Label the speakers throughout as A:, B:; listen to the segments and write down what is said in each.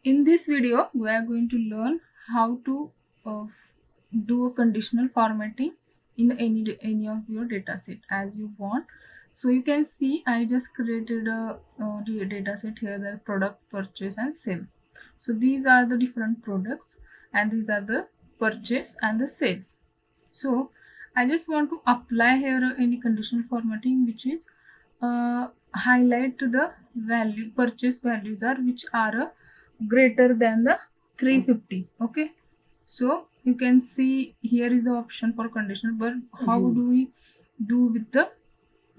A: In this video, we are going to learn how to do a conditional formatting in any of your dataset as you want. So you can see I just created a dataset here, the product, purchase and sales. So these are the different products and these are the purchase and the sales. So I just want to apply here any conditional formatting, which is highlight the value purchase values are which are greater than the 350. Okay, so you can see here is the option for conditional, but how do we do with the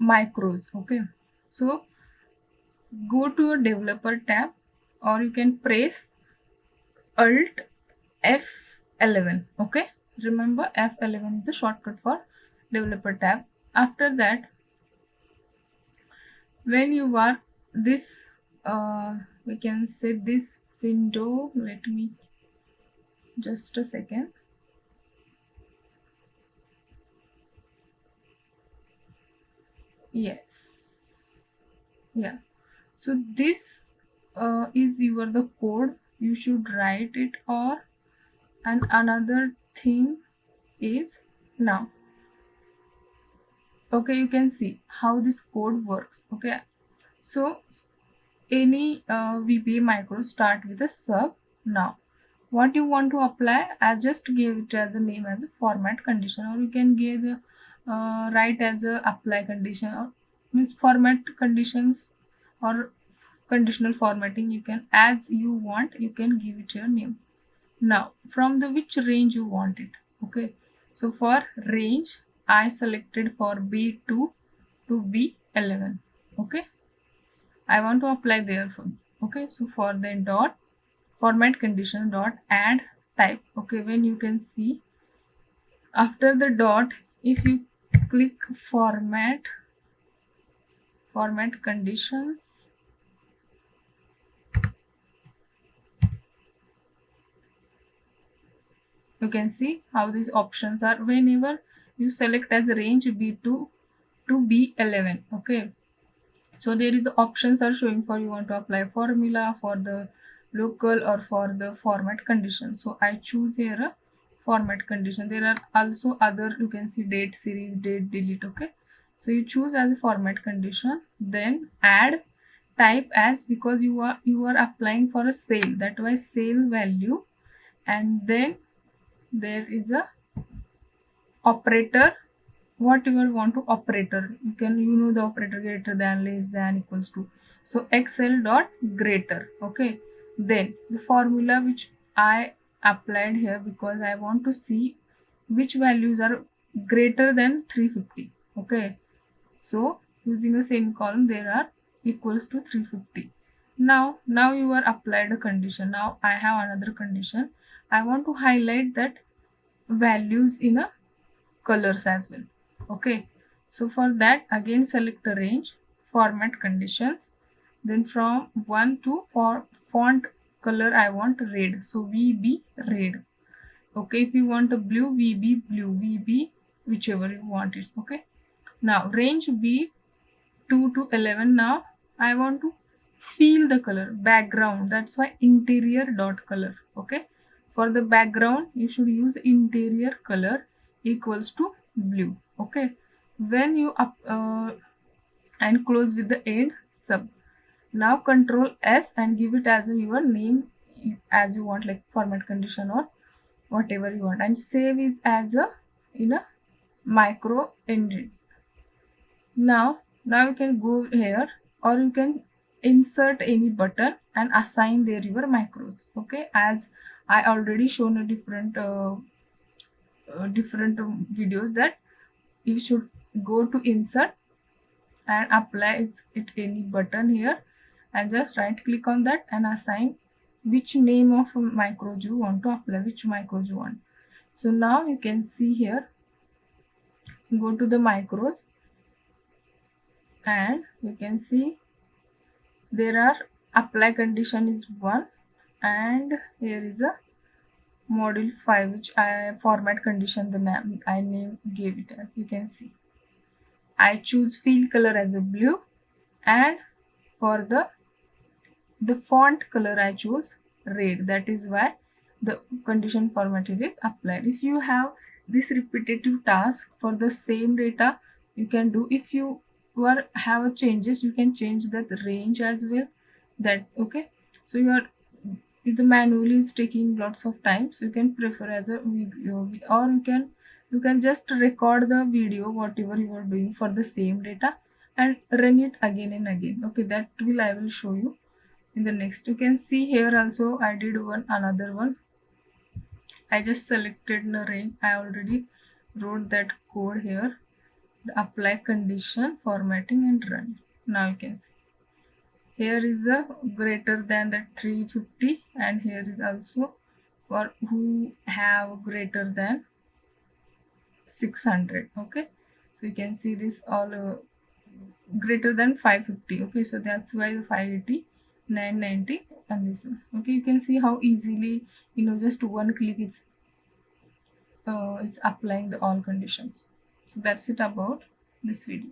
A: macros? Okay, so go to a developer tab or you can press alt F11. Okay, remember F11 is a shortcut for developer tab. After that, when you are this we can say this window, let me just a second. Yes, yeah, so this is your the code you should write it. Or and another thing is now, okay, you can see how this code works. Okay, so any VBA micro start with a sub. Now what you want to apply, I just gave it as a name as a format condition, or you can give the write as a apply condition, or means format conditions or conditional formatting, you can as you want, you can give it your name. Now from the which range you want it. Okay, so for range I selected for B2 to B11. Okay, I want to apply therefore. Okay, so for the dot format condition dot add type. Okay, when you can see after the dot, if you click format conditions, you can see how these options are whenever you select as range B2 to B11. Okay, so there is the options are showing for you want to apply formula for the local or for the format condition. So I choose here a format condition. There are also other, you can see date series, date delete. Okay, so you choose as a format condition, then add type as, because you are applying for a sale, that why sale value, and then there is a operator, whatever you want to operator, you can, the operator greater than, less than, equals to. So xl dot greater. Okay, then the formula which I applied here, because I want to see which values are greater than 350. Okay, so using the same column, there are equals to 350. Now you are applied a condition. Now I have another condition, I want to highlight that values in a colors as well. Okay, so for that again select a range, format conditions, then from 1 to for font color I want red, so VB red. Okay, if you want a blue, VB blue, VB whichever you want it. Okay, now range B2 to 11. Now I want to feel the color background, that's why interior dot color. Okay, for the background you should use interior color equals to blue. Okay, when you up and close with the end sub. Now control S and give it as your name as you want, like format condition or whatever you want, and save is as a in a micro engine. Now you can go here, or you can insert any button and assign there your macros. Okay, as I already shown a different videos that you should go to insert and apply it any button here, and just right click on that and assign which name of macros you want to apply, which macros you want. So now you can see here, go to the macros and you can see there are apply condition is 1, and here is a module 5 which I format condition, the name I gave it as. You can see I choose field color as a blue, and for the font color I choose red. That is why the condition formatting is applied. If you have this repetitive task for the same data, you can do. If you have changes, you can change that range as well. That okay. So if the manually is taking lots of time, so you can prefer as a video, or you can just record the video whatever you are doing for the same data and run it again and again. Okay, that I will show you in the next. You can see here also I did another one. I just selected the range. I already wrote that code here. The apply condition, formatting and run. Now you can see here is a greater than that 350, and here is also for who have greater than 600. Okay, so you can see this all greater than 550. Okay, so that's why the 580, 990 and this one. Okay, you can see how easily, just one click it's applying the all conditions. So that's it about this video.